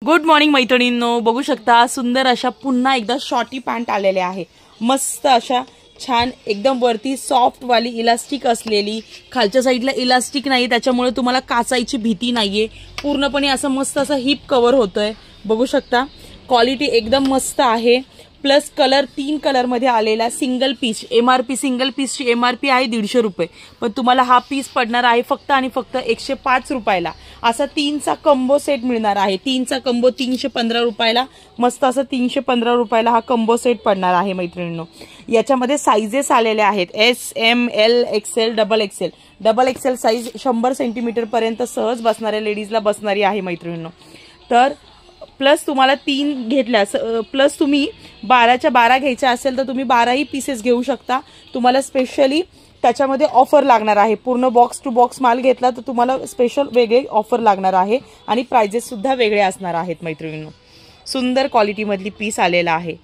Good morning मैत्रिणींनो, बघू शकता सुंदर अशा पुन्हा एकदा शॉर्टी पॅन्ट आलेले आहे। मस्त अशा छान एकदम वरती सॉफ्ट वाली इलास्टिक असलेली, खालच्या साईडला इलास्टिक नाही त्याच्यामुळे तुम्हाला काचायची भीती नाहीये। पूर्णपणे असं मस्त असं हिप कव्हर होतोय, बघू शकता क्वालिटी एकदम मस्त आहे। प्लस कलर 3 कलर मध्ये आलेला सिंगल पीस, एमआरपी सिंगल पीसची एमआरपी आहे 150 रुपये, पण तुम्हाला हा पीस पडणार आहे फक्त आणि फक्त 105 रुपयाला। असा 3चा कंबो सेट मिळणार आहे, 3चा कंबो 315 रुपयाला, मस्त असं 315 रुपयाला हा कंबो सेट पडणार आहे मैत्रिणींनो। याच्यामध्ये साइजेस आलेले आहेत S M L XL double XL. Double XL size 100 centimetre पर्यंत सहज बसणाऱ्या लेडीजला बसणारी आहे मैत्रिणींनो। तर प्लस तुम्हाला 3 घेतल्यास प्लस तुम्ही 12च्या 12 घ्यायच्या असेल तर तुम्ही 12ही पीसेस घेऊ शकता। तुम्हाला स्पेशली त्याच्यामध्ये ऑफर लागणार आहे, पूर्ण बॉक्स टू बॉक्स माल घेतला तर तुम्हाला स्पेशल वेगळे ऑफर लागणार आहे आणि प्राइजेस सुद्धा वेगळे असणार आहेत मैत्रिणींनो। सुंदर क्वालिटी मधली पीस आलेला आहे।